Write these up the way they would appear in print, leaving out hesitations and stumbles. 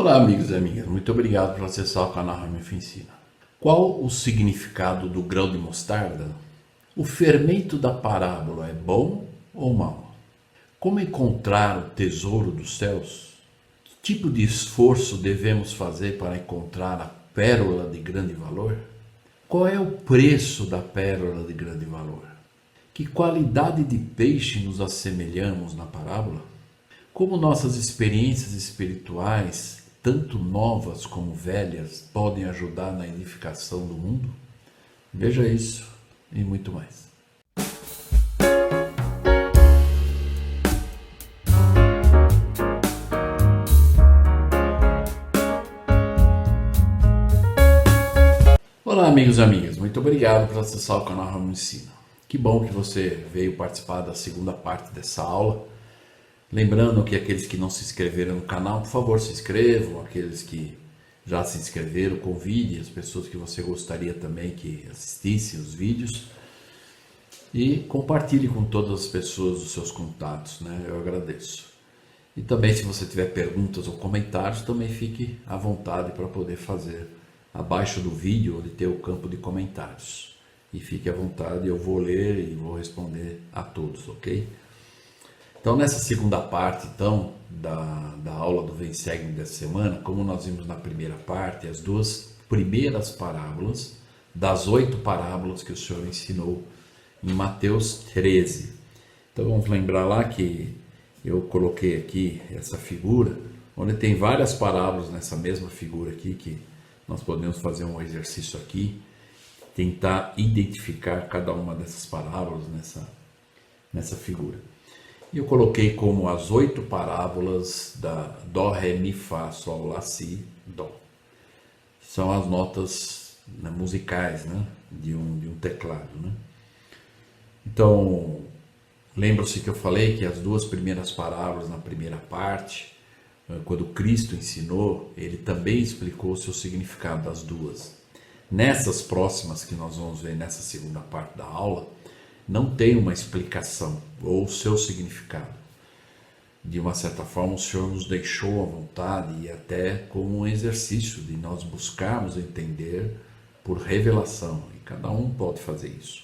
Olá, amigos e amigas, muito obrigado por acessar o canal Ramif Ensina. Qual o significado do grão de mostarda? O fermento da parábola é bom ou mau? Como encontrar o tesouro dos céus? Que tipo de esforço devemos fazer para encontrar a pérola de grande valor? Qual é o preço da pérola de grande valor? Que qualidade de peixe nos assemelhamos na parábola? Como nossas experiências espirituais, tanto novas como velhas, podem ajudar na edificação do mundo? Veja isso e muito mais. Olá, amigos e amigas, muito obrigado por acessar o canal Ramif Ensina. Que bom que você veio participar da segunda parte dessa aula. Lembrando que aqueles que não se inscreveram no canal, por favor, se inscrevam. Aqueles que já se inscreveram, convide as pessoas que você gostaria também que assistissem os vídeos. E compartilhe com todas as pessoas os seus contatos, né? Eu agradeço. E também, se você tiver perguntas ou comentários, também fique à vontade para poder fazer abaixo do vídeo, onde tem o campo de comentários. E fique à vontade, eu vou ler e vou responder a todos, ok? Então, nessa segunda parte da aula do Vem Segue-me dessa semana, como nós vimos na primeira parte, as duas primeiras parábolas das 8 parábolas que o Senhor ensinou em Mateus 13. Então, vamos lembrar lá que eu coloquei aqui essa figura, onde tem várias parábolas nessa mesma figura aqui, que nós podemos fazer um exercício aqui, tentar identificar cada uma dessas parábolas nessa figura. E eu coloquei como as 8 parábolas da Dó, Ré, Mi, Fá, Sol, Lá, Si, Dó. São as notas, né, musicais, né, de um teclado. Né? Então, lembra-se que eu falei que as duas primeiras parábolas na primeira parte, quando Cristo ensinou, ele também explicou o seu significado das duas. Nessas próximas que nós vamos ver nessa segunda parte da aula, não tem uma explicação ou o seu significado. De uma certa forma, o Senhor nos deixou à vontade e até como um exercício de nós buscarmos entender por revelação. E cada um pode fazer isso.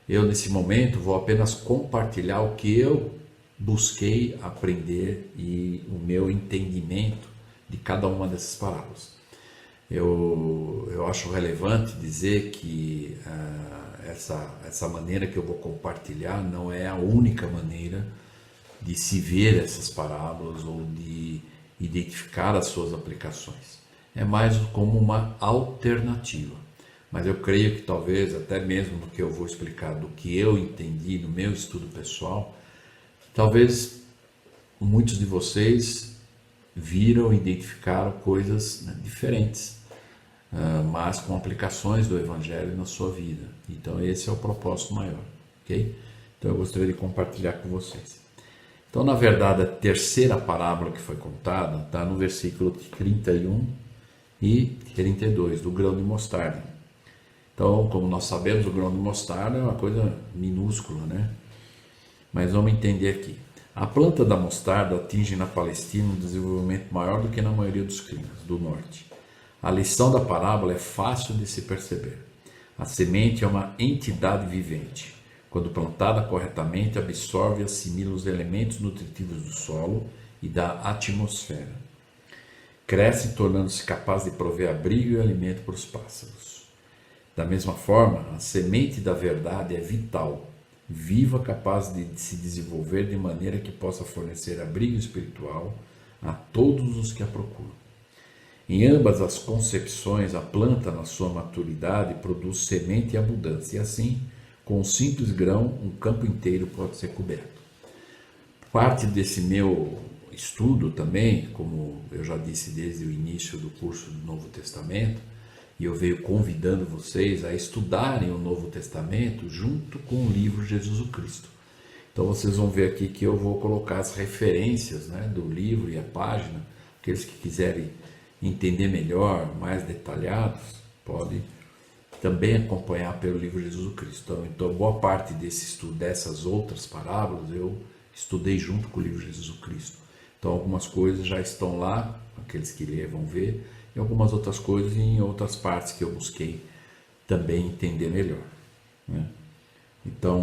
Eu, nesse momento, vou apenas compartilhar o que eu busquei aprender e o meu entendimento de cada uma dessas parábolas. Eu acho relevante dizer que essa maneira que eu vou compartilhar não é a única maneira de se ver essas parábolas ou de identificar as suas aplicações. É mais como uma alternativa. Mas eu creio que talvez, até mesmo no que eu vou explicar do que eu entendi no meu estudo pessoal, talvez muitos de vocês viram e identificaram coisas, né, diferentes, mas com aplicações do Evangelho na sua vida. Então esse é o propósito maior, ok? Então eu gostaria de compartilhar com vocês. Então, na verdade, a terceira parábola que foi contada está no versículo 31 e 32 do grão de mostarda. Então, como nós sabemos, o grão de mostarda é uma coisa minúscula, né? Mas vamos entender aqui. A planta da mostarda atinge na Palestina um desenvolvimento maior do que na maioria dos climas do norte. A lição da parábola é fácil de se perceber. A semente é uma entidade vivente. Quando plantada corretamente, absorve e assimila os elementos nutritivos do solo e da atmosfera. Cresce, tornando-se capaz de prover abrigo e alimento para os pássaros. Da mesma forma, a semente da verdade é vital, viva, capaz de se desenvolver de maneira que possa fornecer abrigo espiritual a todos os que a procuram. Em ambas as concepções, a planta, na sua maturidade, produz semente e abundância, e assim, com um simples grão, um campo inteiro pode ser coberto. Parte desse meu estudo também, como eu já disse desde o início do curso do Novo Testamento, e eu venho convidando vocês a estudarem o Novo Testamento junto com o livro Jesus o Cristo. Então vocês vão ver aqui que eu vou colocar as referências, né, do livro e a página. Aqueles que quiserem entender melhor, mais detalhados, podem também acompanhar pelo livro Jesus o Cristo. Então, boa parte desse estudo, dessas outras parábolas, eu estudei junto com o livro Jesus o Cristo. Então algumas coisas já estão lá, aqueles que ler vão ver, e algumas outras coisas em outras partes que eu busquei também entender melhor, né? Então,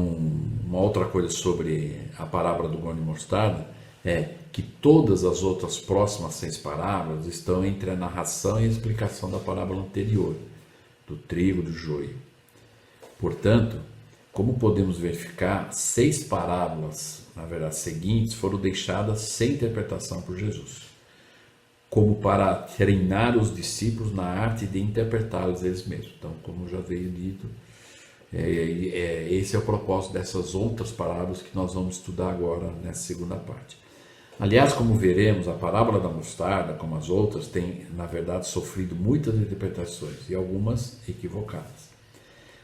uma outra coisa sobre a parábola do grão de mostarda é que todas as outras próximas 6 parábolas estão entre a narração e a explicação da parábola anterior, do trigo, do joio. Portanto, como podemos verificar, 6 parábolas, na verdade, seguintes, foram deixadas sem interpretação por Jesus, como para treinar os discípulos na arte de interpretá-las eles mesmos. Então, como já veio dito, esse é o propósito dessas outras parábolas que nós vamos estudar agora nessa segunda parte. Aliás, como veremos, a parábola da mostarda, como as outras, tem, na verdade, sofrido muitas interpretações e algumas equivocadas.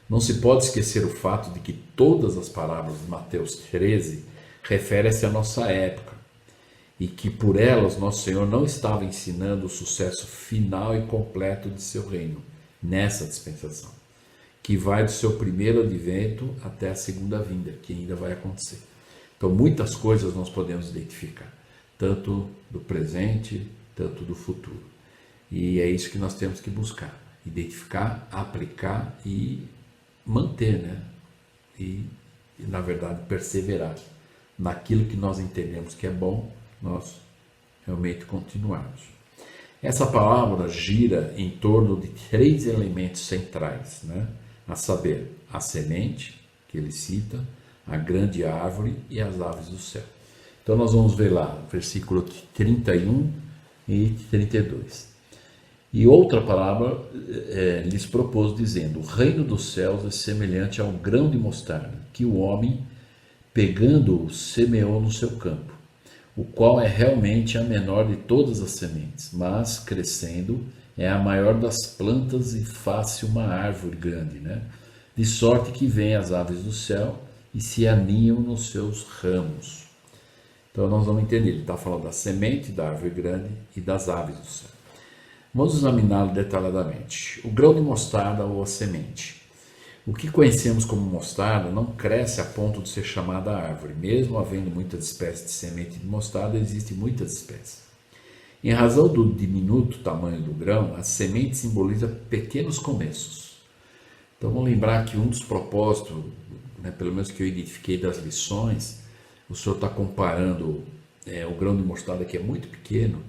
Não se pode esquecer o fato de que todas as parábolas de Mateus 13 referem-se à nossa época e que por elas nosso Senhor não estava ensinando o sucesso final e completo de seu reino nessa dispensação, que vai do seu primeiro advento até a segunda vinda, que ainda vai acontecer. Então, muitas coisas nós podemos identificar, tanto do presente, tanto do futuro. E é isso que nós temos que buscar, identificar, aplicar e manter, né? E na verdade, perseverar naquilo que nós entendemos que é bom, nós realmente continuarmos. Essa palavra gira em torno de 3 elementos centrais, né? A saber, a semente, que ele cita, a grande árvore e as aves do céu. Então nós vamos ver lá, versículo 31 e 32. E outra palavra lhes propôs, dizendo: o reino dos céus é semelhante ao grão de mostarda, que o homem, pegando-o, semeou no seu campo, o qual é realmente a menor de todas as sementes, mas, crescendo, é a maior das plantas e faz-se uma árvore grande, né? De sorte que vêm as aves do céu e se aninham nos seus ramos. Então nós vamos entender, ele está falando da semente, da árvore grande e das aves do céu. Vamos examiná-lo detalhadamente. O grão de mostarda ou a semente. O que conhecemos como mostarda não cresce a ponto de ser chamada árvore. Mesmo havendo muitas espécies de semente de mostarda, existem muitas espécies. Em razão do diminuto tamanho do grão, a semente simboliza pequenos começos. Então vamos lembrar que um dos propósitos, né, pelo menos que eu identifiquei das lições, o senhor está comparando o grão de mostarda, que é muito pequeno,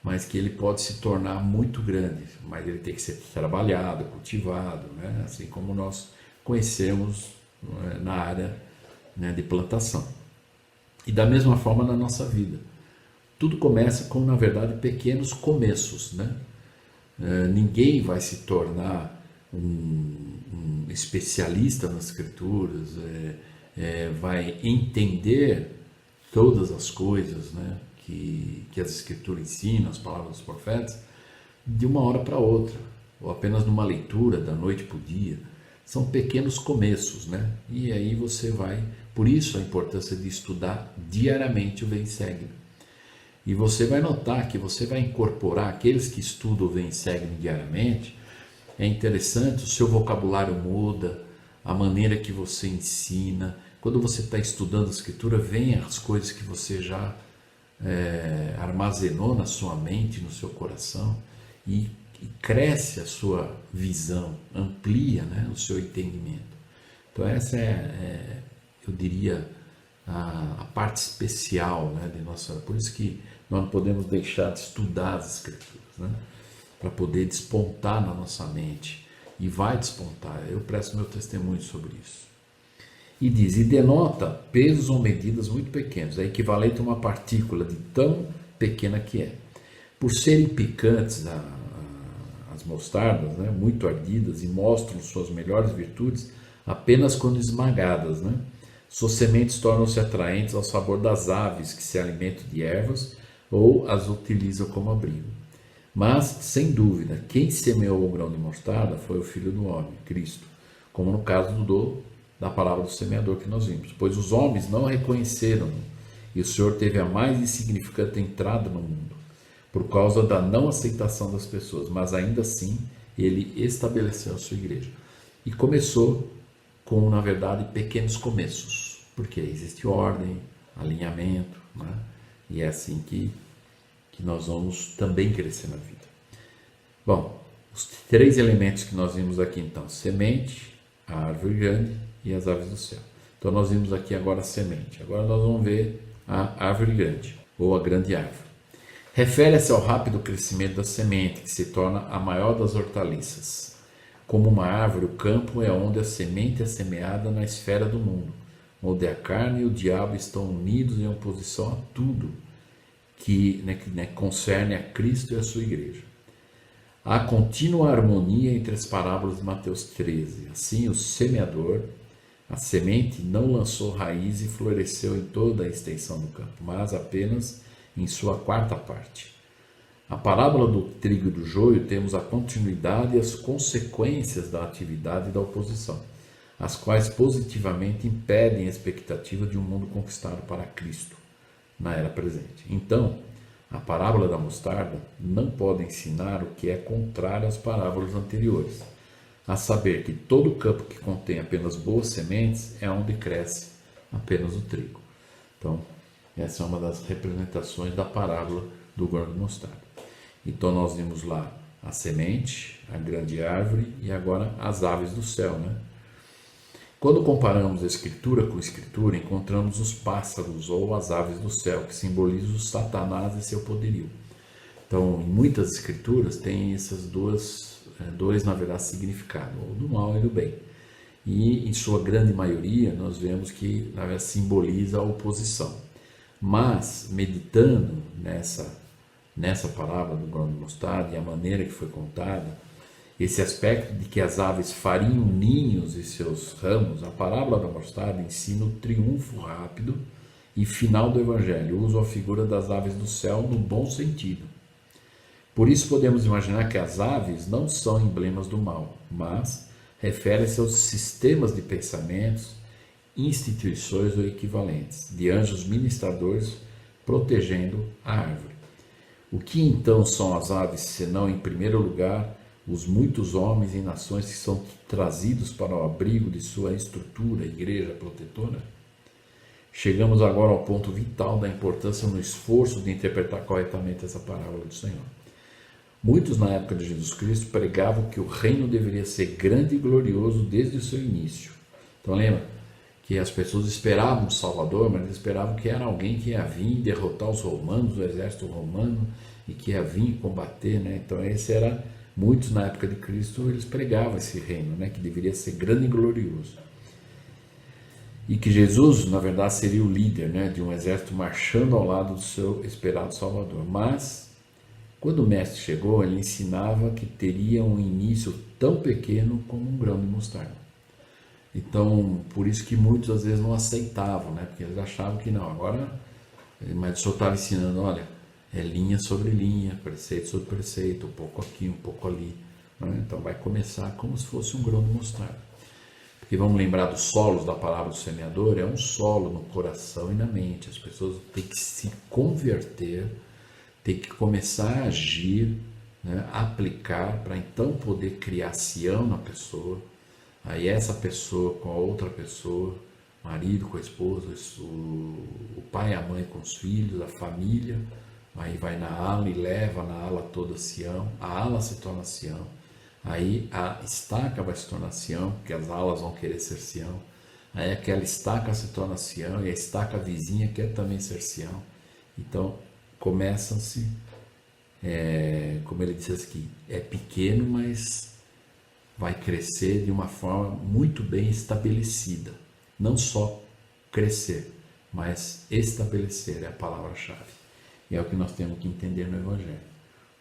mas que ele pode se tornar muito grande, mas ele tem que ser trabalhado, cultivado, né? Assim como nós conhecemos, né, na área, né, de plantação. E da mesma forma na nossa vida. Tudo começa com, na verdade, pequenos começos, né? Ninguém vai se tornar um especialista nas escrituras, vai entender todas as coisas, né, que as escrituras ensinam, as palavras dos profetas, de uma hora para outra, ou apenas numa leitura da noite para o dia. São pequenos começos, né? E aí você vai, por isso a importância de estudar diariamente o Vem e Segue. E você vai notar que você vai incorporar aqueles que estudam o Vem e Segue diariamente. É interessante, o seu vocabulário muda, a maneira que você ensina. Quando você está estudando a escritura, vem as coisas que você já armazenou na sua mente, no seu coração, e cresce a sua visão, amplia, né, o seu entendimento. Então essa eu diria, a parte especial, né, de nossa. Por isso que nós não podemos deixar de estudar as escrituras, né, para poder despontar na nossa mente, e vai despontar. Eu presto meu testemunho sobre isso. E diz, e denota pesos ou medidas muito pequenos, é equivalente a uma partícula de tão pequena que é. Por serem picantes as mostardas, né, muito ardidas, e mostram suas melhores virtudes apenas quando esmagadas, né? Suas sementes tornam-se atraentes ao sabor das aves que se alimentam de ervas ou as utilizam como abrigo. Mas, sem dúvida, quem semeou o grão de mostarda foi o Filho do Homem, Cristo, como no caso da palavra do semeador que nós vimos. Pois os homens não reconheceram, e o Senhor teve a mais insignificante entrada no mundo, por causa da não aceitação das pessoas, mas ainda assim ele estabeleceu a sua igreja. E começou com, na verdade, pequenos começos, porque existe ordem, alinhamento, né? E é assim que que nós vamos também crescer na vida. Bom, os 3 elementos que nós vimos aqui então, semente, a árvore grande e as aves do céu. Então nós vimos aqui agora a semente, agora nós vamos ver a árvore grande, ou a grande árvore. Refere-se ao rápido crescimento da semente, que se torna a maior das hortaliças. Como uma árvore, o campo é onde a semente é semeada na esfera do mundo, onde a carne e o diabo estão unidos em oposição a tudo que concerne a Cristo e a sua igreja. Há contínua harmonia entre as parábolas de Mateus 13. Assim, o semeador, a semente, não lançou raiz e floresceu em toda a extensão do campo, mas apenas em sua 4ª parte. A parábola do trigo e do joio temos a continuidade e as consequências da atividade e da oposição, as quais positivamente impedem a expectativa de um mundo conquistado para Cristo na era presente. Então, a parábola da mostarda não pode ensinar o que é contrário às parábolas anteriores, a saber que todo campo que contém apenas boas sementes é onde cresce apenas o trigo. Então, essa é uma das representações da parábola do grão de mostarda. Então nós vimos lá a semente, a grande árvore e agora as aves do céu, né? Quando comparamos a escritura com a escritura, encontramos os pássaros ou as aves do céu, que simbolizam o Satanás e seu poderio. Então, em muitas escrituras tem esses dois, na verdade, significados, ou do mal e do bem. E, em sua grande maioria, nós vemos que, na verdade, simboliza a oposição. Mas, meditando nessa parábola do grão de mostarda e a maneira que foi contada, esse aspecto de que as aves fariam ninhos em seus ramos, a parábola da mostarda ensina o triunfo rápido e final do Evangelho, usa a figura das aves do céu no bom sentido. Por isso podemos imaginar que as aves não são emblemas do mal, mas referem-se aos sistemas de pensamentos, instituições ou equivalentes, de anjos ministradores protegendo a árvore. O que então são as aves, senão, em primeiro lugar, os muitos homens e nações que são trazidos para o abrigo de sua estrutura, igreja protetora? Chegamos agora ao ponto vital da importância no esforço de interpretar corretamente essa parábola do Senhor. Muitos na época de Jesus Cristo pregavam que o reino deveria ser grande e glorioso desde o seu início. Então lembra que as pessoas esperavam um Salvador, mas eles esperavam que era alguém que ia vir derrotar os romanos, o exército romano, e que ia vir combater, né? Então muitos na época de Cristo, eles pregavam esse reino, né? Que deveria ser grande e glorioso. E que Jesus, na verdade, seria o líder, né? De um exército marchando ao lado do seu esperado Salvador. Mas, quando o mestre chegou, ele ensinava que teria um início tão pequeno como um grão de mostarda. Então, por isso que muitos às vezes não aceitavam, né? Porque eles achavam que não, agora, mas o Senhor estava ensinando, olha, é linha sobre linha, preceito sobre preceito, um pouco aqui, um pouco ali, né? Então vai começar como se fosse um grão de mostarda. Porque vamos lembrar dos solos da palavra do semeador, é um solo no coração e na mente. As pessoas têm que se converter, têm que começar a agir, né? Aplicar, para então poder criar Sião na pessoa. Aí essa pessoa com a outra pessoa, marido com a esposa, o pai e a mãe com os filhos, a família, aí vai na ala e leva na ala toda Sião, a ala se torna Sião, aí a estaca vai se tornar Sião, porque as alas vão querer ser Sião, aí aquela estaca se torna Sião e a estaca vizinha quer também ser Sião. Então começam-se, como ele diz aqui, é pequeno, mas vai crescer de uma forma muito bem estabelecida. Não só crescer, mas estabelecer é a palavra-chave. E é o que nós temos que entender no Evangelho,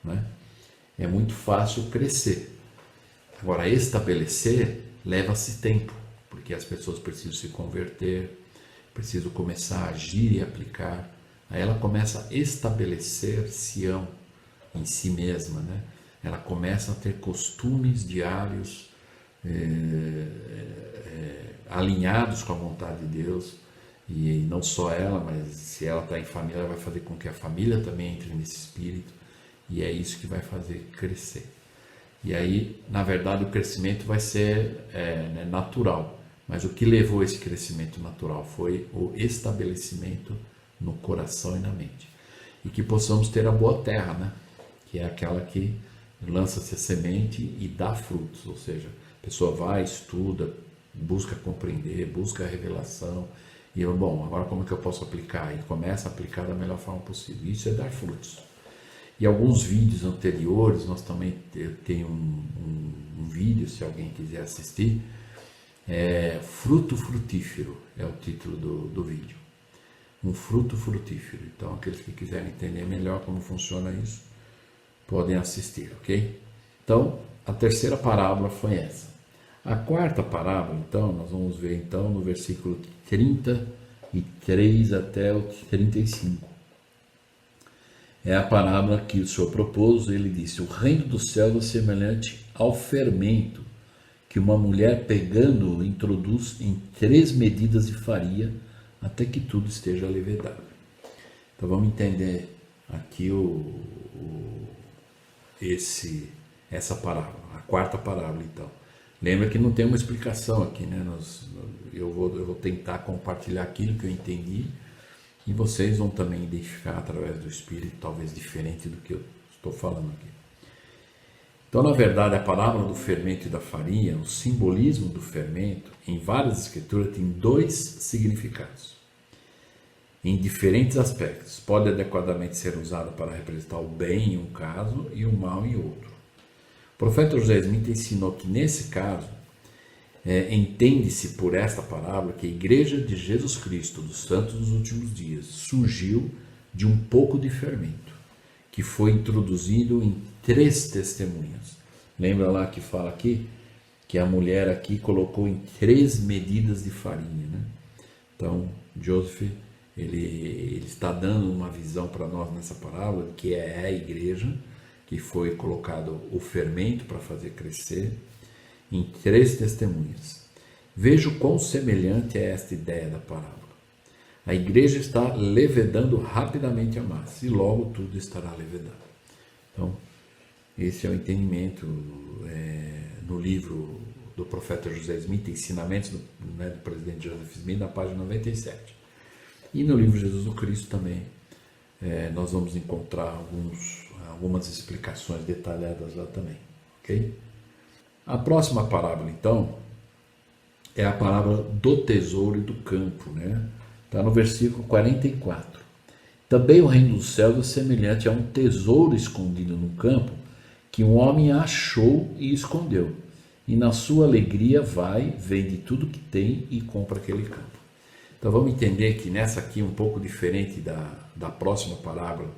né? É muito fácil crescer. Agora, estabelecer leva-se tempo, porque as pessoas precisam se converter, precisam começar a agir e aplicar. Aí ela começa a estabelecer Sião em si mesma, né? Ela começa a ter costumes diários alinhados com a vontade de Deus, e não só ela, mas se ela está em família, ela vai fazer com que a família também entre nesse espírito, e é isso que vai fazer crescer. E aí, na verdade, o crescimento vai ser natural, mas o que levou esse crescimento natural foi o estabelecimento no coração e na mente. e que possamos ter a boa terra, né? Que é aquela que lança-se a semente e dá frutos, ou seja, a pessoa vai, estuda, busca compreender, busca a revelação, e bom, agora como é que eu posso aplicar? E começa a aplicar da melhor forma possível. Isso é dar frutos. E alguns vídeos anteriores, nós também tem um vídeo, se alguém quiser assistir, Fruto Frutífero é o título do vídeo. Um fruto frutífero. Então, aqueles que quiserem entender melhor como funciona isso, podem assistir, ok? Então, a terceira parábola foi essa. A quarta parábola, então, nós vamos ver então no versículo 33 até o 35. É a parábola que o Senhor propôs. Ele disse: o reino do céu é semelhante ao fermento que uma mulher pegando introduz em 3 medidas de farinha até que tudo esteja levedado. Então vamos entender aqui essa parábola, a quarta parábola então. Lembra que não tem uma explicação aqui, né? Eu vou tentar compartilhar aquilo que eu entendi e vocês vão também identificar através do Espírito, talvez diferente do que eu estou falando aqui. Então, na verdade, a parábola do fermento e da farinha, o simbolismo do fermento, em várias escrituras, tem 2 significados, em diferentes aspectos. Pode adequadamente ser usado para representar o bem em um caso e o mal em outro. O profeta José Smith ensinou que, nesse caso, entende-se por esta parábola que a Igreja de Jesus Cristo, dos Santos dos Últimos Dias, surgiu de um pouco de fermento, que foi introduzido em 3 testemunhas. Lembra lá que fala aqui que a mulher aqui colocou em 3 medidas de farinha, né? Então, Joseph, ele está dando uma visão para nós nessa parábola, que é a igreja, que foi colocado o fermento para fazer crescer, em 3 testemunhas. Veja o quão semelhante é esta ideia da parábola. A igreja está levedando rapidamente a massa, e logo tudo estará levedado. Então, esse é o entendimento no livro do profeta José Smith, Ensinamentos do presidente Joseph Smith, na página 97. E no livro Jesus o Cristo também, nós vamos encontrar algumas explicações detalhadas lá também. Ok? A próxima parábola, então, é a parábola do tesouro e do campo, né? Está no versículo 44. Também o reino dos céus é semelhante a um tesouro escondido no campo, que um homem achou e escondeu. E na sua alegria vai, vende tudo que tem e compra aquele campo. Então vamos entender que nessa aqui, um pouco diferente da próxima parábola,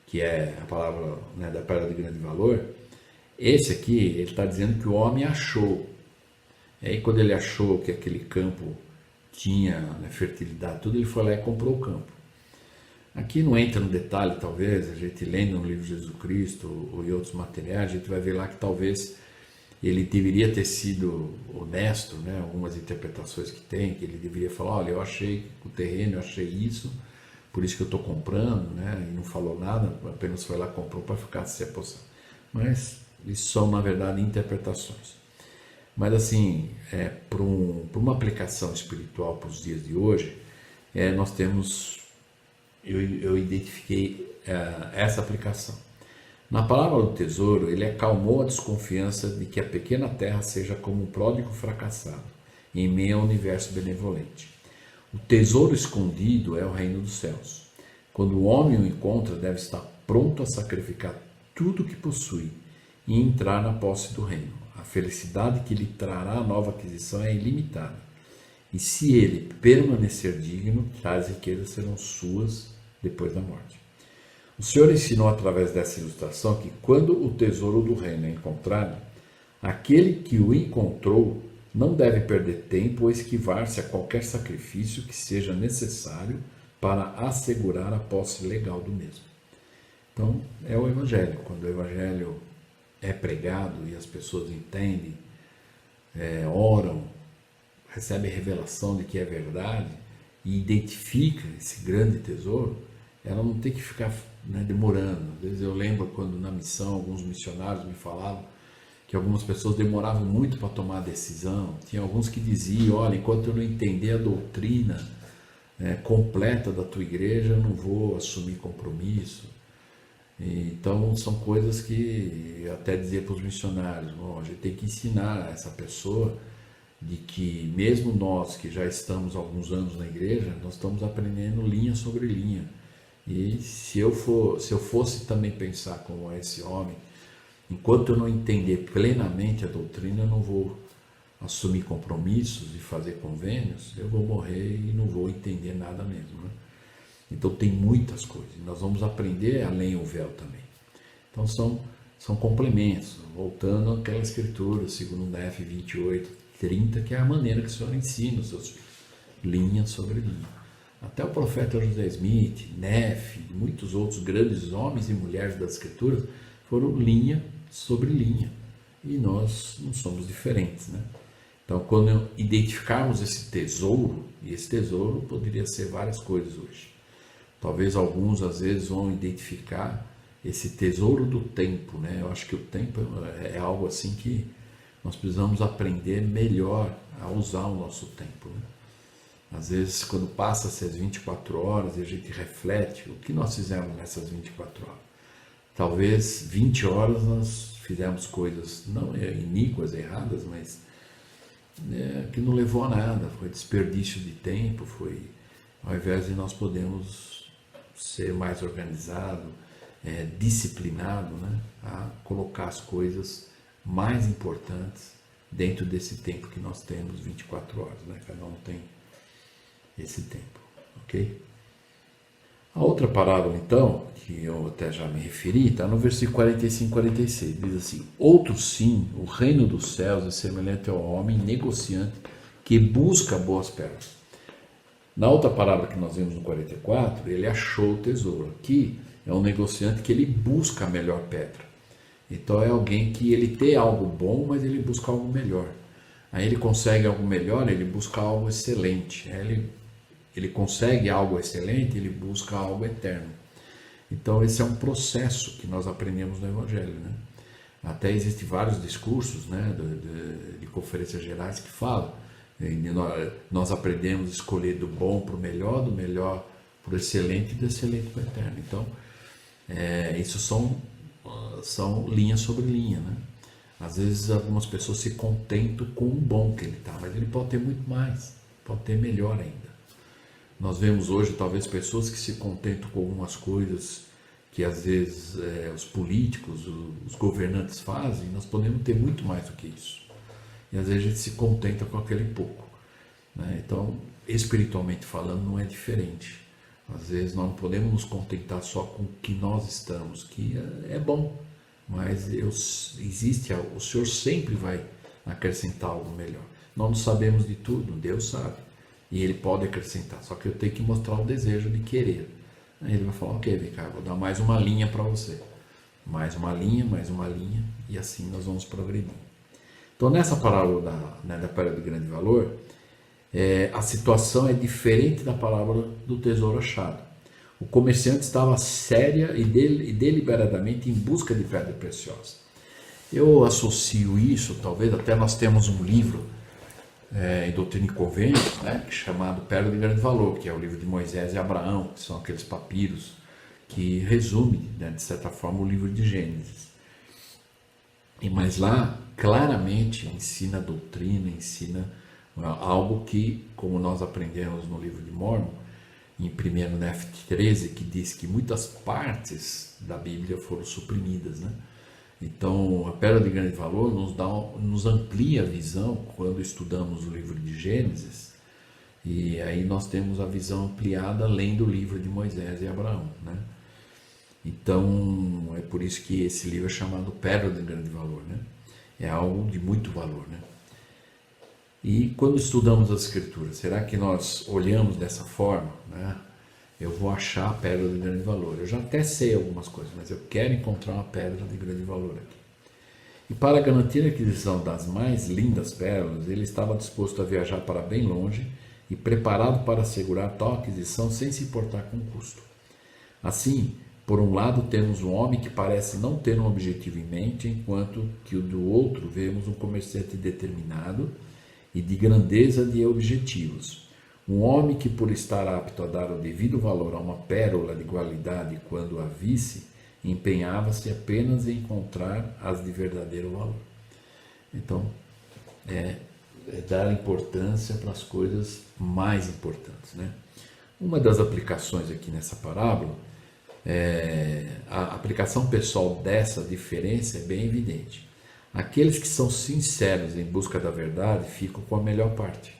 que é a parábola, né, da pedra de grande valor, esse aqui, ele está dizendo que o homem achou. E aí quando ele achou que aquele campo tinha, né, fertilidade, tudo, ele foi lá e comprou o campo. Aqui não entra no detalhe, talvez, a gente lendo no livro de Jesus Cristo ou em outros materiais, a gente vai ver lá que talvez ele deveria ter sido honesto, né? Algumas interpretações que tem, que ele deveria falar: olha, eu achei o terreno, eu achei isso, por isso que eu estou comprando, né? E não falou nada, apenas foi lá e comprou para ficar se apossando. Mas isso são, na verdade, interpretações. Mas assim, para uma aplicação espiritual para os dias de hoje, nós temos, eu identifiquei essa aplicação. Na parábola do tesouro, ele acalmou a desconfiança de que a pequena terra seja como um pródigo fracassado, em meio ao universo benevolente. O tesouro escondido é o reino dos céus. Quando o homem o encontra, deve estar pronto a sacrificar tudo o que possui e entrar na posse do reino. A felicidade que lhe trará a nova aquisição é ilimitada. E se ele permanecer digno, tais riquezas serão suas depois da morte. O Senhor ensinou através dessa ilustração que quando o tesouro do reino é encontrado, aquele que o encontrou não deve perder tempo ou esquivar-se a qualquer sacrifício que seja necessário para assegurar a posse legal do mesmo. Então, é o Evangelho. Quando o Evangelho é pregado e as pessoas entendem, oram, recebem revelação de que é verdade e identificam esse grande tesouro, ela não tem que ficar, né, demorando. Às vezes eu lembro quando na missão alguns missionários me falavam que algumas pessoas demoravam muito para tomar a decisão. Tinha alguns que diziam: olha, enquanto eu não entender a doutrina completa da tua igreja, eu não vou assumir compromisso. Então são coisas que eu até dizia para os missionários, bom, a gente tem que ensinar essa pessoa de que mesmo nós que já estamos há alguns anos na igreja, nós estamos aprendendo linha sobre linha. E se eu fosse também pensar como esse homem, enquanto eu não entender plenamente a doutrina, eu não vou assumir compromissos e fazer convênios, eu vou morrer e não vou entender nada mesmo, né? Então tem muitas coisas, nós vamos aprender além o véu também. Então são complementos, voltando àquela escritura, segundo Nef 28:30, que é a maneira que o Senhor ensina os seus filhos, linha sobre linha. Até o profeta José Smith, Nef, e muitos outros grandes homens e mulheres das escrituras foram linha sobre linha, e nós não somos diferentes, né? Então, quando identificarmos esse tesouro, e esse tesouro poderia ser várias coisas hoje. Talvez alguns, às vezes, vão identificar esse tesouro do tempo, né? Eu acho que o tempo é algo assim que nós precisamos aprender melhor a usar o nosso tempo, né? Às vezes, quando passa-se as 24 horas e a gente reflete o que nós fizemos nessas 24 horas. Talvez 20 horas nós fizemos coisas não iníquas, erradas, mas que não levou a nada, foi desperdício de tempo, foi ao invés de nós podermos ser mais organizado, disciplinado, né, a colocar as coisas mais importantes dentro desse tempo que nós temos, 24 horas, né? Cada um tem esse tempo, ok? A outra parábola, então, que eu até já me referi, está no versículo 45 e 46, diz assim: outro sim, o reino dos céus é semelhante ao homem negociante que busca boas pérolas. Na outra parábola que nós vimos no 44, ele achou o tesouro. Aqui é um negociante que ele busca a melhor pedra. Então é alguém que ele tem algo bom, mas ele busca algo melhor. Aí ele consegue algo melhor, ele busca algo excelente. Ele consegue algo excelente, ele busca algo eterno. Então esse é um processo que nós aprendemos no Evangelho, né? Até existem vários discursos, né, de conferências gerais que falam. Nós aprendemos a escolher do bom para o melhor, do melhor para o excelente e do excelente para o eterno. Então, isso são linha sobre linha, né? Às vezes algumas pessoas se contentam com o bom que ele está, mas ele pode ter muito mais, pode ter melhor ainda. Nós vemos hoje talvez pessoas que se contentam com algumas coisas que às vezes os políticos, os governantes fazem, nós podemos ter muito mais do que isso. E às vezes a gente se contenta com aquele pouco, né? Então, espiritualmente falando, não é diferente. Às vezes nós não podemos nos contentar só com o que nós estamos, que é bom, mas o Senhor sempre vai acrescentar algo melhor. Nós não sabemos de tudo, Deus sabe, e Ele pode acrescentar, só que eu tenho que mostrar o desejo de querer. Aí Ele vai falar: ok, vem cá, vou dar mais uma linha para você, mais uma linha, e assim nós vamos progredir. Então, nessa parábola da pérola de grande valor, a situação é diferente da parábola do tesouro achado. O comerciante estava séria e deliberadamente em busca de pedra preciosa. Eu associo isso, talvez até nós temos um livro em Doutrina e Convênios, né, chamado Pérola de Grande Valor, que é o livro de Moisés e Abraão, que são aqueles papiros que resume, né, de certa forma, o livro de Gênesis. Mas lá claramente ensina a doutrina, ensina algo que, como nós aprendemos no livro de Mórmon, em 1 Nef 13, que diz que muitas partes da Bíblia foram suprimidas, né? Então, a pérola de grande valor nos amplia a visão quando estudamos o livro de Gênesis, e aí nós temos a visão ampliada além do livro de Moisés e Abraão, né? Então, é por isso que esse livro é chamado Pérola de Grande Valor, né? É algo de muito valor, né? E quando estudamos as Escrituras, será que nós olhamos dessa forma, né? Eu vou achar a pérola de grande valor. Eu já até sei algumas coisas, mas eu quero encontrar uma pedra de grande valor aqui. E para garantir a aquisição das mais lindas pérolas, ele estava disposto a viajar para bem longe e preparado para assegurar tal aquisição sem se importar com o custo. Assim, por um lado, temos um homem que parece não ter um objetivo em mente, enquanto que do outro vemos um comerciante determinado e de grandeza de objetivos. Um homem que, por estar apto a dar o devido valor a uma pérola de qualidade quando a visse, empenhava-se apenas em encontrar as de verdadeiro valor. Então, é dar importância para as coisas mais importantes, né? Uma das aplicações aqui nessa parábola, a aplicação pessoal dessa diferença é bem evidente. Aqueles que são sinceros em busca da verdade ficam com a melhor parte.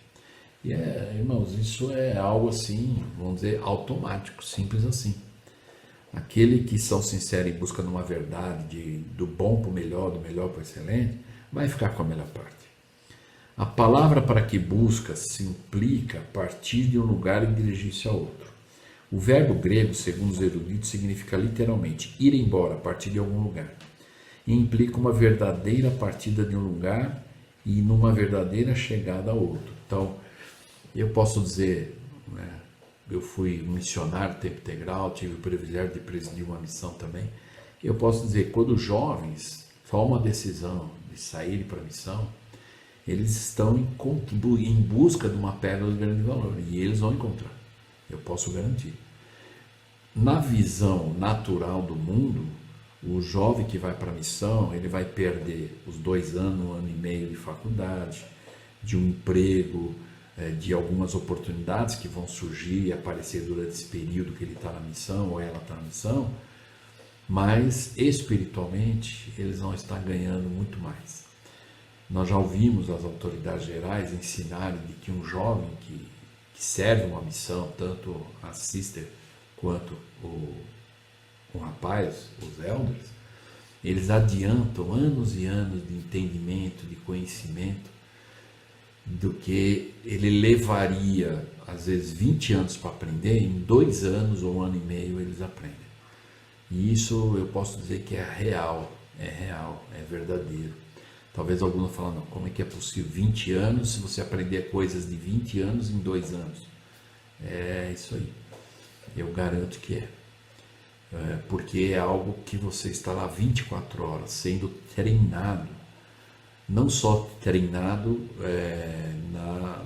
E, irmãos, isso é algo assim, vamos dizer, automático, simples assim. Aquele que são sinceros em busca de uma verdade, do bom para o melhor, do melhor para o excelente, vai ficar com a melhor parte. A palavra para que busca se implica partir de um lugar e dirigir-se a outro. O verbo grego, segundo os eruditos, significa literalmente ir embora, partir de algum lugar. E implica uma verdadeira partida de um lugar e numa verdadeira chegada a outro. Então, eu posso dizer, né, eu fui um missionário tempo integral, tive o privilégio de presidir uma missão também. Eu posso dizer, quando jovens tomam a decisão de sair para a missão, eles estão em busca de uma pérola de grande valor, e eles vão encontrar, eu posso garantir. Na visão natural do mundo, o jovem que vai para a missão, ele vai perder os 2 anos, 1 ano e meio de faculdade, de um emprego, de algumas oportunidades que vão surgir e aparecer durante esse período que ele está na missão, ou ela está na missão, mas espiritualmente eles vão estar ganhando muito mais. Nós já ouvimos as autoridades gerais ensinarem de que um jovem que serve uma missão, tanto a sister quanto o rapaz, os elders, eles adiantam anos e anos de entendimento, de conhecimento, do que ele levaria, às vezes, 20 anos para aprender, em 2 anos ou 1 ano e meio eles aprendem. E isso eu posso dizer que é real, é verdadeiro. Talvez alguns falem, não, como é que é possível 20 anos se você aprender coisas de 20 anos em 2 anos? É isso aí, eu garanto que porque é algo que você está lá 24 horas sendo treinado, não só treinado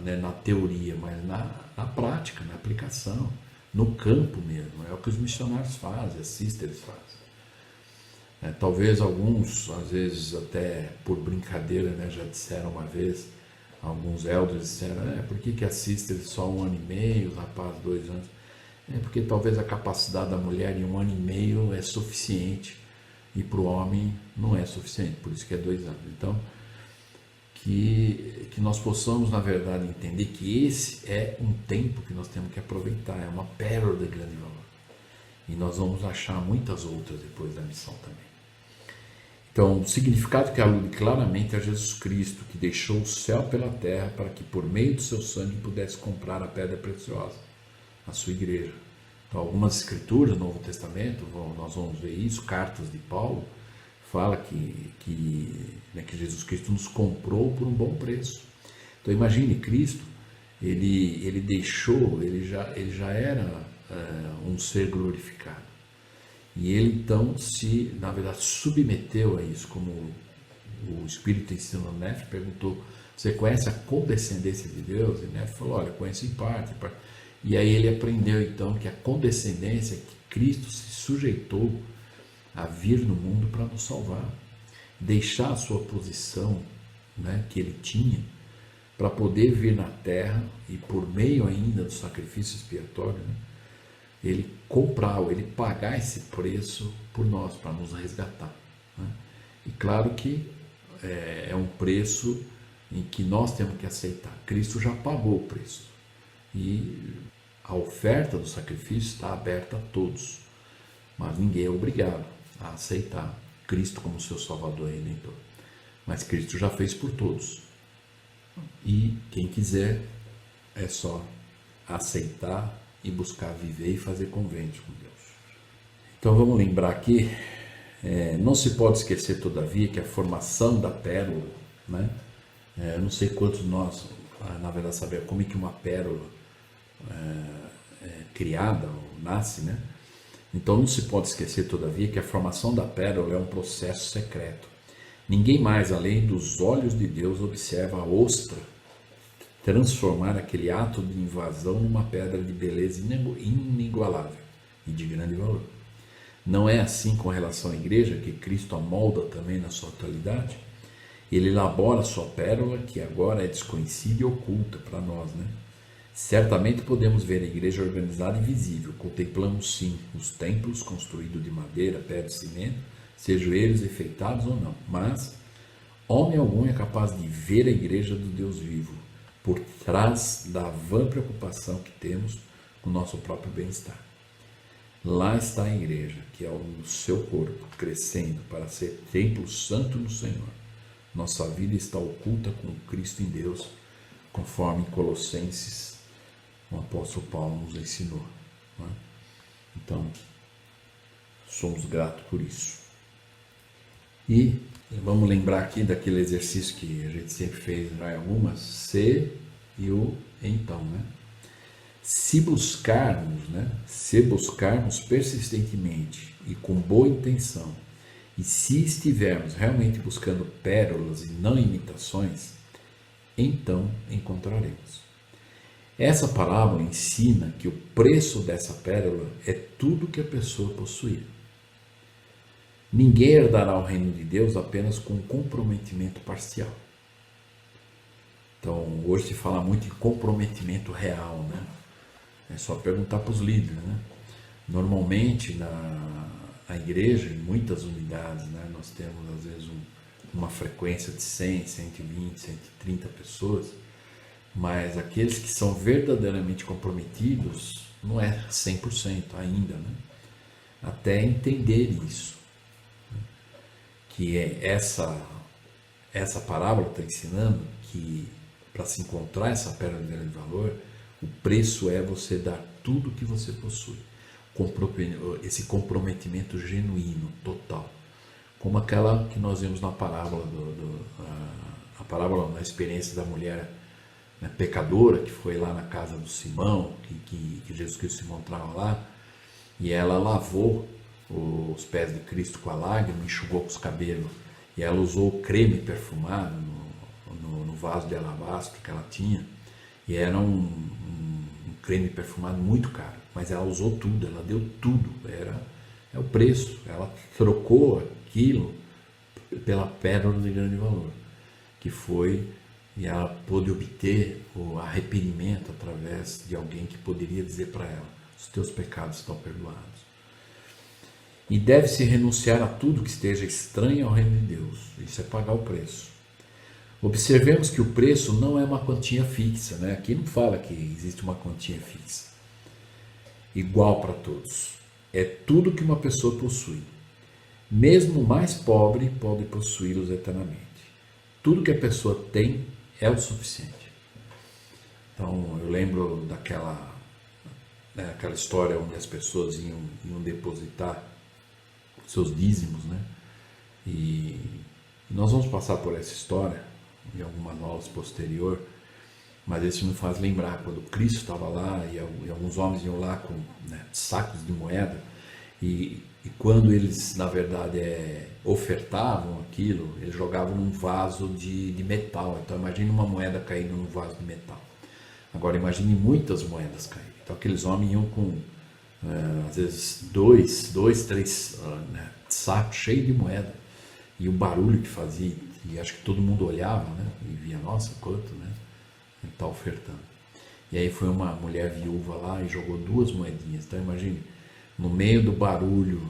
na teoria, mas na prática, na aplicação, no campo mesmo. É o que os missionários fazem, as sisters fazem. Talvez alguns, às vezes até por brincadeira, né, já disseram uma vez, alguns elders disseram, por que a sister só 1 ano e meio, os rapazes 2 anos? Porque talvez a capacidade da mulher em 1 ano e meio é suficiente e para o homem não é suficiente, por isso que é 2 anos. Então, que nós possamos, na verdade, entender que esse é um tempo que nós temos que aproveitar, é uma pérola de grande valor. E nós vamos achar muitas outras depois da missão também. Então, o significado que alude claramente a Jesus Cristo, que deixou o céu pela terra para que por meio do seu sangue pudesse comprar a pedra preciosa, a sua igreja. Então, algumas escrituras do Novo Testamento, nós vamos ver isso, cartas de Paulo, fala que Jesus Cristo nos comprou por um bom preço. Então, imagine, Cristo, ele deixou, ele já era um ser glorificado. E ele então na verdade, submeteu a isso, como o Espírito ensinou Nefe, perguntou, você conhece a condescendência de Deus? E Nefe falou, olha, conheço em parte. E aí ele aprendeu então que a condescendência, que Cristo se sujeitou a vir no mundo para nos salvar, deixar a sua posição, né, que ele tinha, para poder vir na terra e por meio ainda do sacrifício expiatório, né, ele comprar, ele pagar esse preço por nós, para nos resgatar. Né? E claro que é um preço em que nós temos que aceitar. Cristo já pagou o preço. E a oferta do sacrifício está aberta a todos. Mas ninguém é obrigado a aceitar Cristo como seu Salvador e Redentor. Mas Cristo já fez por todos. E quem quiser é só aceitar e buscar viver e fazer convênios com Deus. Então vamos lembrar aqui, não se pode esquecer todavia que a formação da pérola, né? Eu não sei quantos de nós, na verdade, sabemos como é que uma pérola é criada ou nasce, né? Então não se pode esquecer todavia que a formação da pérola é um processo secreto. Ninguém mais, além dos olhos de Deus, observa a ostra transformar aquele ato de invasão numa pedra de beleza inigualável e de grande valor. Não é assim com relação à igreja, que Cristo a molda também na sua atualidade? Ele elabora a sua pérola, que agora é desconhecida e oculta para nós, né? Certamente podemos ver a igreja organizada e visível. Contemplamos sim os templos construídos de madeira, pedra e cimento, sejam eles enfeitados ou não. Mas homem algum é capaz de ver a igreja do Deus vivo, por trás da vã preocupação que temos com o nosso próprio bem-estar. Lá está a igreja, que é o seu corpo, crescendo para ser templo santo no Senhor. Nossa vida está oculta com Cristo em Deus, conforme Colossenses, o apóstolo Paulo nos ensinou. Não é? Então, somos gratos por isso. E vamos lembrar aqui daquele exercício que a gente sempre fez em algumas, se e o então, né? Se buscarmos persistentemente e com boa intenção, e se estivermos realmente buscando pérolas e não imitações, então encontraremos. Essa parábola ensina que o preço dessa pérola é tudo que a pessoa possuía. Ninguém herdará o reino de Deus apenas com um comprometimento parcial. Então, hoje se fala muito em comprometimento real, né? É só perguntar para os líderes, né? Normalmente, na igreja, em muitas unidades, né, nós temos, às vezes, uma frequência de 100, 120, 130 pessoas, mas aqueles que são verdadeiramente comprometidos não é 100% ainda, né? Até entender isso. Que essa parábola está ensinando que para se encontrar essa pérola de grande valor, o preço é você dar tudo que você possui. Esse comprometimento genuíno, total. Como aquela que nós vimos na parábola, a parábola na experiência da mulher, né, pecadora, que foi lá na casa do Simão, que Jesus Cristo se encontrava lá, e ela lavou os pés de Cristo com a lágrima, enxugou com os cabelos, e ela usou o creme perfumado no vaso de alabastro que ela tinha, e era um creme perfumado muito caro, mas ela usou tudo, ela deu tudo, é o preço, ela trocou aquilo pela pérola de grande valor, que foi, e ela pôde obter o arrependimento através de alguém que poderia dizer para ela: os teus pecados estão perdoados. E deve-se renunciar a tudo que esteja estranho ao reino de Deus. Isso é pagar o preço. Observemos que o preço não é uma quantia fixa, né? Aqui não fala que existe uma quantia fixa, igual para todos. É tudo que uma pessoa possui. Mesmo o mais pobre pode possuí-los eternamente. Tudo que a pessoa tem é o suficiente. Então, eu lembro daquela aquela história onde as pessoas iam depositar seus dízimos, né? E nós vamos passar por essa história em algumas aulas posterior, mas isso me faz lembrar quando Cristo estava lá e alguns homens iam lá com, né, sacos de moeda, e quando eles, na verdade, ofertavam aquilo, eles jogavam num vaso de metal. Então imagine uma moeda caindo num vaso de metal. Agora imagine muitas moedas caindo. Então aqueles homens iam com às vezes três sacos cheios de moeda, e o barulho que fazia, e acho que todo mundo olhava, né, e via: nossa, quanto, né, ele está ofertando. E aí foi uma mulher viúva lá e jogou 2 moedinhas. Então imagine, no meio do barulho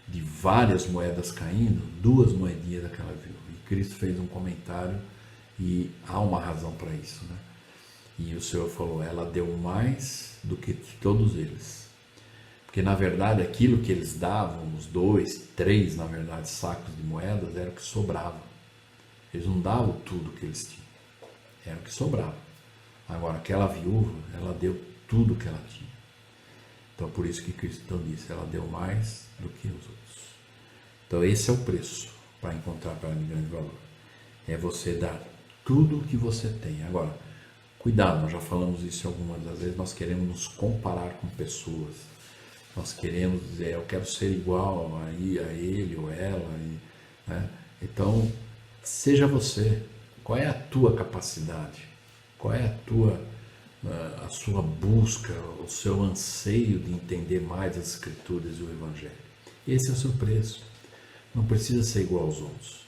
de várias moedas caindo, 2 moedinhas daquela viúva. E Cristo fez um comentário, e há uma razão para isso, né? E o Senhor falou: ela deu mais do que todos eles. Porque, na verdade, aquilo que eles davam, os 2, 3, na verdade, sacos de moedas, era o que sobrava. Eles não davam tudo que eles tinham, era o que sobrava. Agora, aquela viúva, ela deu tudo que ela tinha. Então, por isso que Cristo então disse: ela deu mais do que os outros. Então, esse é o preço para encontrar para mim grande valor. É você dar tudo o que você tem. Agora, cuidado, nós já falamos isso algumas das vezes, nós queremos nos comparar com pessoas. Nós queremos dizer: eu quero ser igual a ele ou ela. Né? Então, seja você. Qual é a tua capacidade? Qual é a sua busca, o seu anseio de entender mais as Escrituras e o Evangelho? Esse é o seu preço. Não precisa ser igual aos outros.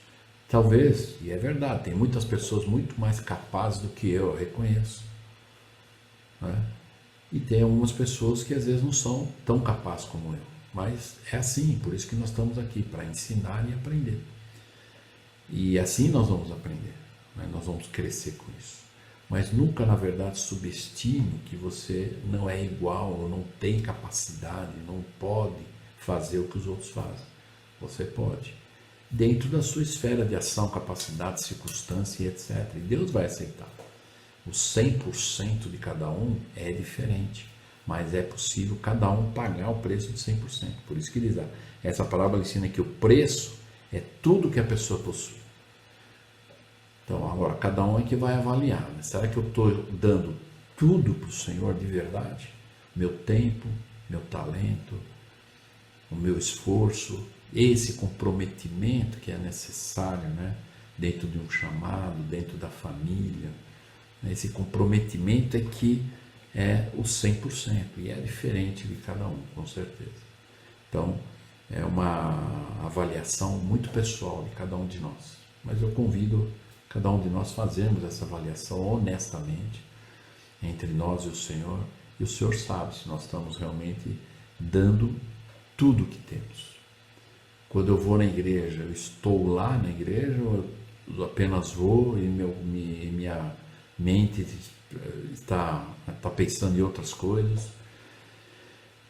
Talvez, e é verdade, tem muitas pessoas muito mais capazes do que eu reconheço. Né? E tem algumas pessoas que às vezes não são tão capazes como eu. Mas é assim, por isso que nós estamos aqui, para ensinar e aprender. E assim nós vamos aprender, né? Nós vamos crescer com isso. Mas nunca, na verdade, subestime que você não é igual, ou não tem capacidade, não pode fazer o que os outros fazem. Você pode. Dentro da sua esfera de ação, capacidade, circunstância e etc. E Deus vai aceitar. O 100% de cada um é diferente, mas é possível cada um pagar o preço de 100%. Por isso que diz, essa parábola ensina que o preço é tudo que a pessoa possui. Então, agora, cada um é que vai avaliar. Né? Será que eu estou dando tudo para o Senhor de verdade? Meu tempo, meu talento, o meu esforço, esse comprometimento que é necessário, né? Dentro de um chamado, dentro da família. Esse comprometimento é que é o 100% e é diferente de cada um, com certeza. Então, é uma avaliação muito pessoal de cada um de nós. Mas eu convido cada um de nós fazermos essa avaliação honestamente entre nós e o Senhor sabe se nós estamos realmente dando tudo o que temos. Quando eu vou na igreja, eu estou lá na igreja ou eu apenas vou e minha mente está pensando em outras coisas?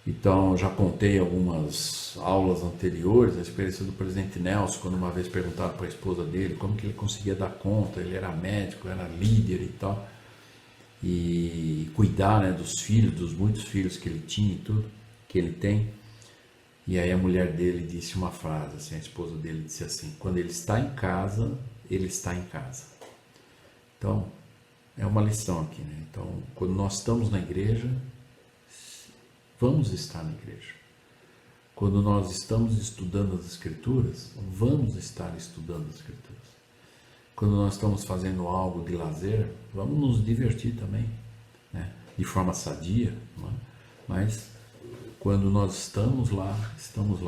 Então, já contei algumas aulas anteriores, a experiência do presidente Nelson, quando uma vez perguntaram para a esposa dele como que ele conseguia dar conta, ele era médico, era líder e tal, e cuidar, né, dos filhos, dos muitos filhos que ele tinha e tudo, que ele tem. E aí a mulher dele disse uma frase, assim, a esposa dele disse assim: quando ele está em casa, ele está em casa. Então, é uma lição aqui, né? Então, quando nós estamos na igreja, vamos estar na igreja. Quando nós estamos estudando as Escrituras, vamos estar estudando as Escrituras. Quando nós estamos fazendo algo de lazer, vamos nos divertir também, né? De forma sadia, não é? Mas quando nós estamos lá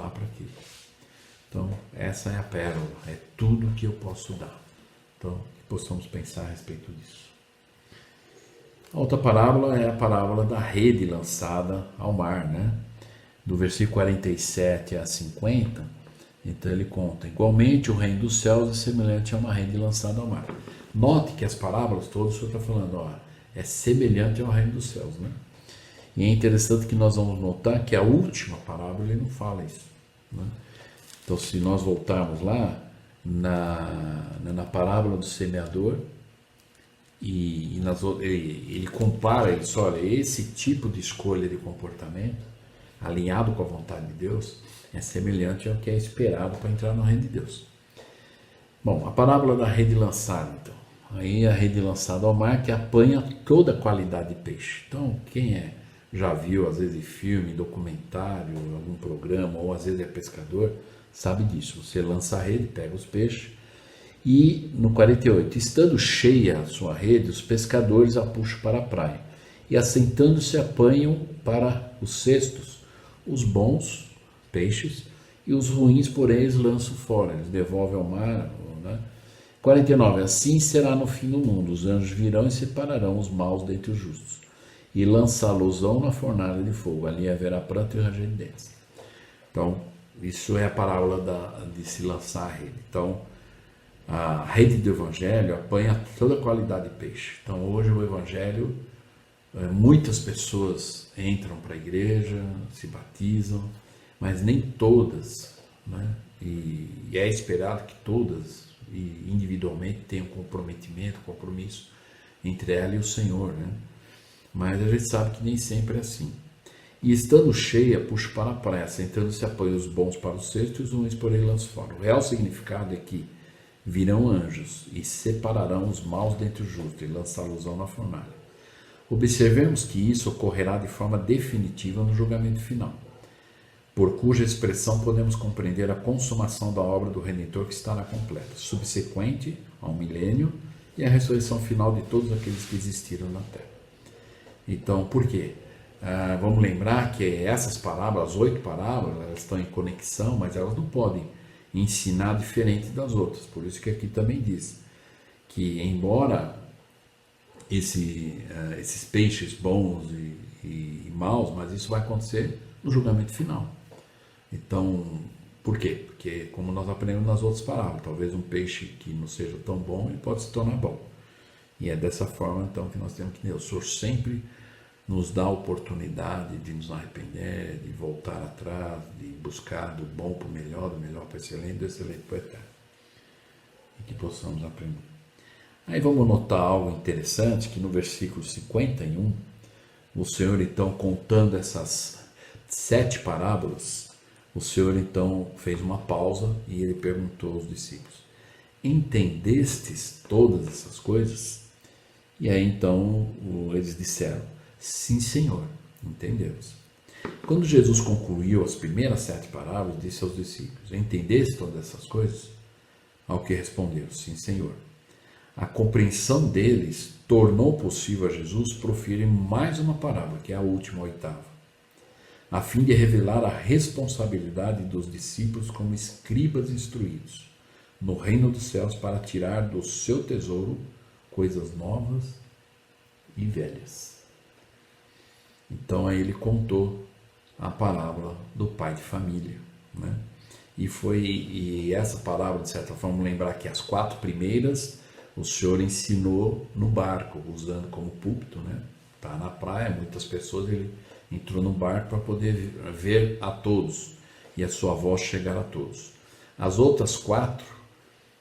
para quê? Então, essa é a pérola, é tudo que eu posso dar. Então, que possamos pensar a respeito disso. A outra parábola é a parábola da rede lançada ao mar, né? Do versículo 47 a 50, então ele conta: igualmente o reino dos céus é semelhante a uma rede lançada ao mar. Note que as parábolas todas o Senhor está falando, é semelhante ao reino dos céus, né? E é interessante que nós vamos notar que a última parábola ele não fala isso, né? Então, se nós voltarmos lá na parábola do semeador, ele compara, ele diz, olha, esse tipo de escolha de comportamento, alinhado com a vontade de Deus, é semelhante ao que é esperado para entrar no reino de Deus. Bom, a parábola da rede lançada, então. Aí a rede lançada ao mar que apanha toda a qualidade de peixe. Então, quem já viu, às vezes, filme, documentário, algum programa, ou às vezes é pescador, sabe disso. Você lança a rede, pega os peixes, e no 48, estando cheia a sua rede, os pescadores a puxam para a praia, e assentando-se apanham para os cestos os bons peixes, e os ruins, porém, eles lançam fora, eles devolvem ao mar, né? 49, assim será no fim do mundo, os anjos virão e separarão os maus dentre os justos, e lançá-los-ão na fornalha de fogo, ali haverá pranto e ranger de dentes. Então, isso é a parábola de se lançar a rede. Então, a rede do Evangelho apanha toda a qualidade de peixe. Então, hoje o Evangelho, muitas pessoas entram para a igreja, se batizam, mas nem todas, né? E é esperado que todas, individualmente, tenham compromisso entre ela e o Senhor, né? Mas a gente sabe que nem sempre é assim. E estando cheia, puxa para a praia, sentando-se apoia os bons para o cesto e os ruins por ele lançam fora. O real significado é que virão anjos e separarão os maus dentre os justos e lançá-los na fornalha. Observemos que isso ocorrerá de forma definitiva no julgamento final, por cuja expressão podemos compreender a consumação da obra do Redentor que estará completa, subsequente ao milênio e a ressurreição final de todos aqueles que existiram na terra. Então, por quê? Vamos lembrar que essas parábolas, as 8 parábolas, elas estão em conexão, mas elas não podem ensinar diferente das outras. Por isso que aqui também diz que, embora esses peixes bons e maus, mas isso vai acontecer no julgamento final. Então, por quê? Porque, como nós aprendemos nas outras parábolas, talvez um peixe que não seja tão bom, ele pode se tornar bom. E é dessa forma, então, que nós temos que ter. O Senhor sempre nos dá a oportunidade de nos arrepender, de voltar atrás, de buscar do bom para o melhor, do melhor para o excelente, do excelente para o eterno. E que possamos aprender. Aí vamos notar algo interessante, que no versículo 51, o Senhor, então, contando essas 7 parábolas, o Senhor, então, fez uma pausa e ele perguntou aos discípulos: entendestes todas essas coisas? E aí, então, eles disseram: sim, Senhor, entendemos. Quando Jesus concluiu as primeiras 7 parábolas, disse aos discípulos: entendeste todas essas coisas? Ao que responderam: sim, Senhor. A compreensão deles tornou possível a Jesus proferir mais uma parábola, que é a última, a 8ª, a fim de revelar a responsabilidade dos discípulos como escribas instruídos no reino dos céus para tirar do seu tesouro coisas novas e velhas. Então aí ele contou a parábola do pai de família, né? E essa parábola, de certa forma, vamos lembrar que as 4 primeiras o Senhor ensinou no barco, usando como púlpito, né? Tá na praia, muitas pessoas, ele entrou no barco para poder ver a todos e a sua voz chegar a todos. As outras 4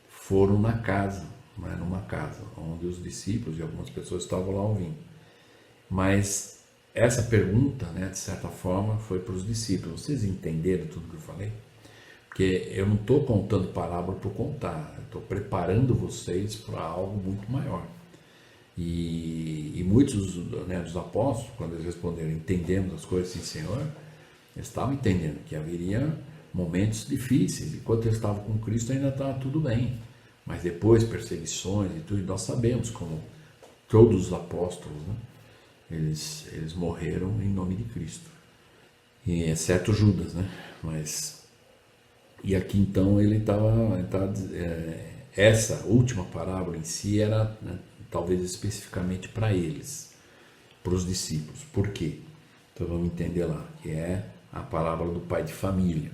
foram na casa, né? Numa casa, onde os discípulos e algumas pessoas estavam lá ouvindo. Mas essa pergunta, né, de certa forma, foi para os discípulos: vocês entenderam tudo que eu falei? Porque eu não estou contando parábola por contar, eu estou preparando vocês para algo muito maior. E muitos, né, dos apóstolos, quando eles responderam: entendemos as coisas, sim, Senhor, eles estavam entendendo que haveria momentos difíceis. Enquanto eles estavam com Cristo, ainda estava tudo bem. Mas depois, perseguições e tudo, e nós sabemos como todos os apóstolos, né, eles morreram em nome de Cristo. E exceto Judas, né? E aqui então ele estava essa última parábola em si era, né, talvez especificamente para eles, para os discípulos. Por quê? Então vamos entender lá, que é a parábola do pai de família.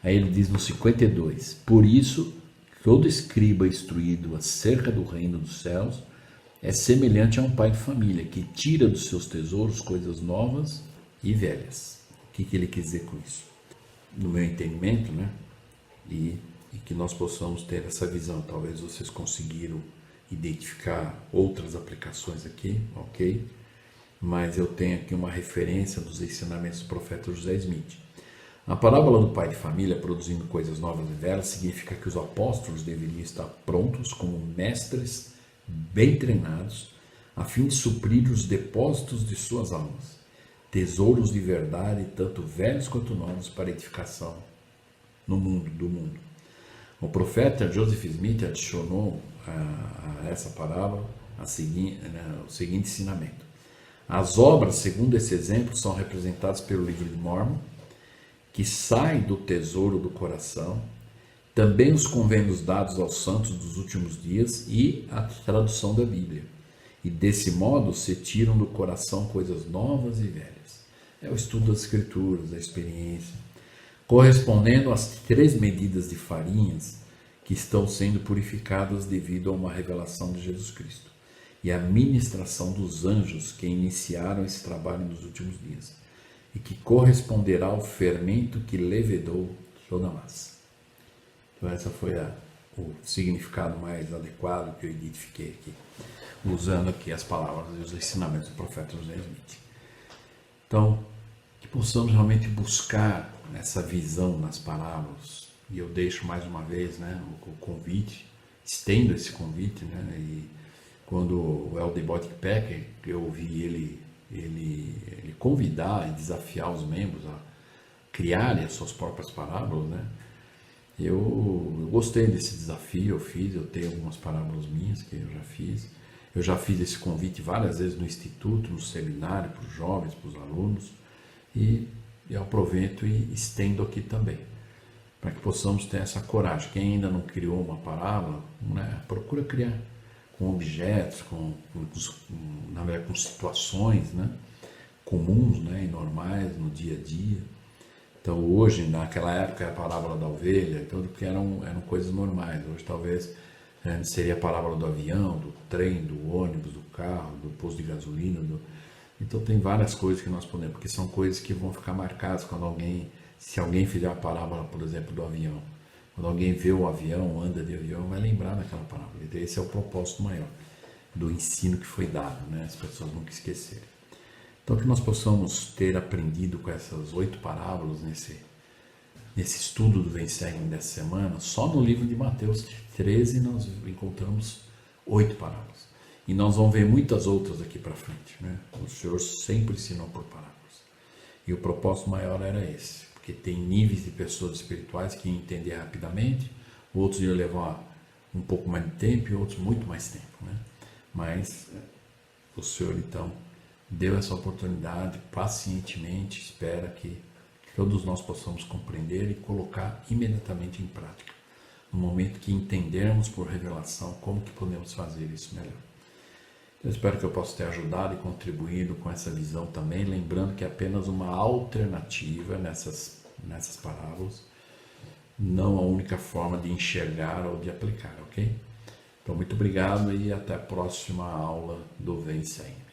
Aí ele diz no 52: por isso, todo escriba instruído acerca do reino dos céus é semelhante a um pai de família, que tira dos seus tesouros coisas novas e velhas. O que ele quis dizer com isso? No meu entendimento, né? E que nós possamos ter essa visão. Talvez vocês conseguiram identificar outras aplicações aqui, ok? Mas eu tenho aqui uma referência dos ensinamentos do profeta José Smith. A parábola do pai de família produzindo coisas novas e velhas significa que os apóstolos deveriam estar prontos como mestres bem treinados, a fim de suprir os depósitos de suas almas, tesouros de verdade, tanto velhos quanto novos, para edificação do mundo. O profeta Joseph Smith adicionou a essa parábola o seguinte ensinamento: as obras, segundo esse exemplo, são representadas pelo livro de Mórmon, que sai do tesouro do coração, também os convênios dados aos santos dos últimos dias e a tradução da Bíblia. E desse modo se tiram do coração coisas novas e velhas. É o estudo das Escrituras, a experiência, correspondendo às 3 medidas de farinhas que estão sendo purificadas devido a uma revelação de Jesus Cristo e a ministração dos anjos que iniciaram esse trabalho nos últimos dias, e que corresponderá ao fermento que levedou toda a massa. Então esse foi o significado mais adequado que eu identifiquei aqui, usando aqui as palavras e os ensinamentos do profeta José Smith. Então, que possamos realmente buscar essa visão nas parábolas. E eu deixo mais uma vez, né, o convite, estendo esse convite, né, e quando o Elder Boyd Packer, eu ouvi ele convidar e desafiar os membros a criarem as suas próprias parábolas, né, Eu gostei desse desafio, eu tenho algumas parábolas minhas que eu já fiz. Eu já fiz esse convite várias vezes no instituto, no seminário, para os jovens, para os alunos, e eu aproveito e estendo aqui também, para que possamos ter essa coragem. Quem ainda não criou uma parábola, né, procura criar com objetos, na verdade, com situações, né, comuns, né, e normais no dia a dia. Então hoje, naquela época, é a parábola da ovelha, tudo que eram coisas normais. Hoje talvez seria a parábola do avião, do trem, do ônibus, do carro, do posto de gasolina. Então tem várias coisas que nós podemos, porque são coisas que vão ficar marcadas se alguém fizer a parábola, por exemplo, do avião. Quando alguém vê o avião, anda de avião, vai lembrar daquela parábola. Então esse é o propósito maior do ensino que foi dado, né? As pessoas nunca esquecerem. Então que nós possamos ter aprendido com essas 8 parábolas nesse estudo do Vem Segue dessa semana. Só no livro de Mateus 13 nós encontramos 8 parábolas. E nós vamos ver muitas outras daqui para frente, né? O Senhor sempre ensinou por parábolas. E o propósito maior era esse, porque tem níveis de pessoas espirituais que iam entender rapidamente, outros iam levar um pouco mais de tempo e outros muito mais tempo, né? Mas o Senhor então deu essa oportunidade pacientemente, espera que todos nós possamos compreender e colocar imediatamente em prática, no momento que entendermos por revelação como que podemos fazer isso melhor. Eu espero que eu possa ter ajudado e contribuído com essa visão também, lembrando que é apenas uma alternativa nessas parábolas, não a única forma de enxergar ou de aplicar, ok? Então, muito obrigado e até a próxima aula do Vem Segue.